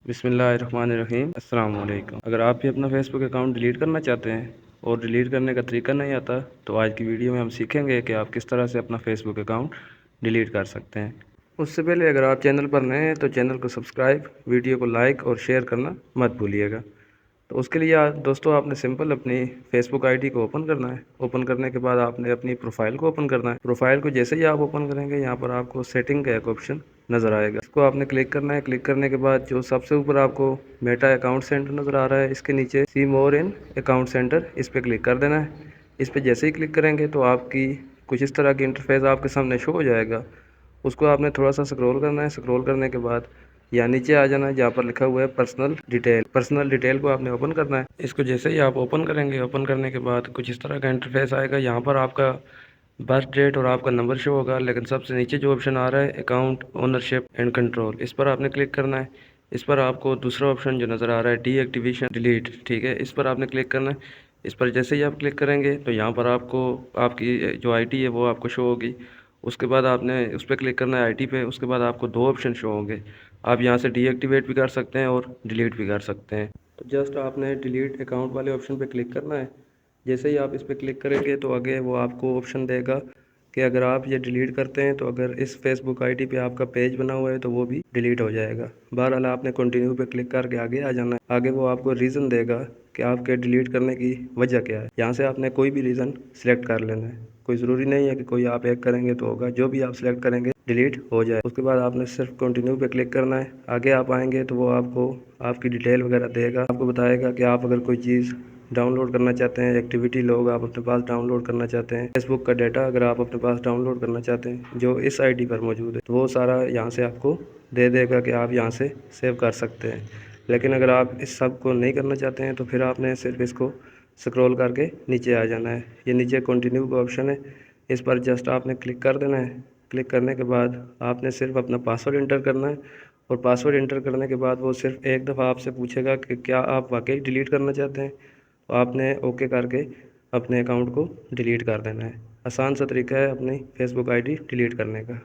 बिस्मिल्लाहिर्रहमानिर्रहीम अस्सलाम वालेकुम। अगर आप भी अपना फेसबुक अकाउंट डिलीट करना चाहते हैं और डिलीट करने का तरीका नहीं आता, तो आज की वीडियो में हम सीखेंगे कि आप किस तरह से अपना फेसबुक अकाउंट डिलीट कर सकते हैं। उससे पहले अगर आप चैनल पर नए हैं तो चैनल को सब्सक्राइब, वीडियो को लाइक और शेयर करना मत भूलिएगा। तो उसके लिए दोस्तों आपने सिंपल अपनी फेसबुक आईडी को ओपन करना है। ओपन करने के बाद आपने अपनी प्रोफाइल को ओपन करना है। प्रोफाइल को जैसे ही आप ओपन करेंगे, यहाँ पर आपको सेटिंग का एक ऑप्शन नज़र आएगा। इसको आपने क्लिक करना है। क्लिक करने के बाद जो सबसे ऊपर आपको मेटा अकाउंट सेंटर नज़र आ रहा है, इसके नीचे सी मोर इन अकाउंट सेंटर, इस पर क्लिक कर देना है। इस पर जैसे ही क्लिक करेंगे तो आपकी कुछ इस तरह की इंटरफेस आपके सामने शो हो जाएगा। उसको आपने थोड़ा सा स्क्रॉल करना है। स्क्रॉल करने के बाद यहाँ नीचे आ जाना है जहाँ पर लिखा हुआ है पर्सनल डिटेल। पर्सनल डिटेल को आपने ओपन करना है। इसको जैसे ही आप ओपन करेंगे, ओपन करने के बाद कुछ इस तरह का इंटरफेस आएगा। यहाँ पर आपका बर्थ डेट और आपका नंबर शो होगा, लेकिन सबसे नीचे जो ऑप्शन आ रहा है अकाउंट ओनरशिप एंड कंट्रोल, इस पर आपने क्लिक करना है। इस पर आपको दूसरा ऑप्शन जो नज़र आ रहा है डीएक्टिवेशन डिलीट, ठीक है, इस पर आपने क्लिक करना है। इस पर जैसे ही आप क्लिक करेंगे तो यहाँ पर आपको आपकी जो आईडी है वो आपको शो होगी। उसके बाद आपने उस पर क्लिक करना है आईडी पे। उसके बाद आपको दो ऑप्शन शो होंगे। आप यहाँ से डीएक्टिवेट भी कर सकते हैं और डिलीट भी कर सकते हैं। तो जस्ट आपने डिलीट अकाउंट वाले ऑप्शन पे क्लिक करना है। जैसे ही आप इस पर क्लिक करेंगे तो आगे वो आपको ऑप्शन देगा कि अगर आप ये डिलीट करते हैं तो अगर इस फेसबुक आईडी पे आपका पेज बना हुआ है तो वो भी डिलीट हो जाएगा। बहरहाल आपने कंटिन्यू पे क्लिक करके आगे आ जाना है। आगे वो आपको रीज़न देगा कि आपके डिलीट करने की वजह क्या है। यहाँ से आपने कोई भी रीज़न सेलेक्ट कर लेना है। कोई ज़रूरी नहीं है कि कोई आप एक करेंगे तो होगा, जो भी आप सेलेक्ट करेंगे डिलीट हो जाए। उसके बाद आपने सिर्फ कंटिन्यू पे क्लिक करना है। आगे आप आएंगे तो वो आपको आपकी डिटेल वगैरह देगा। आपको बताएगा कि आप अगर कोई चीज़ डाउनलोड करना चाहते हैं, एक्टिविटी लोग आप अपने पास डाउनलोड करना चाहते हैं, फेसबुक का डाटा अगर आप अपने पास डाउनलोड करना चाहते हैं जो इस आईडी पर मौजूद है, तो वो सारा यहाँ से आपको दे देगा कि आप यहाँ से सेव कर सकते हैं। लेकिन अगर आप इस सब को नहीं करना चाहते हैं तो फिर आपने सिर्फ इसको स्क्रॉल करके नीचे आ जाना है। ये नीचे कंटिन्यू का ऑप्शन है, इस पर जस्ट आपने क्लिक कर देना है। क्लिक करने के बाद आपने सिर्फ अपना पासवर्ड इंटर करना है और पासवर्ड इंटर करने के बाद वो सिर्फ एक दफ़ा आपसे पूछेगा कि क्या आप वाकई डिलीट करना चाहते हैं। तो आपने ओके करके अपने अकाउंट को डिलीट कर देना है। आसान सा तरीका है अपनी फेसबुक आईडी डिलीट करने का।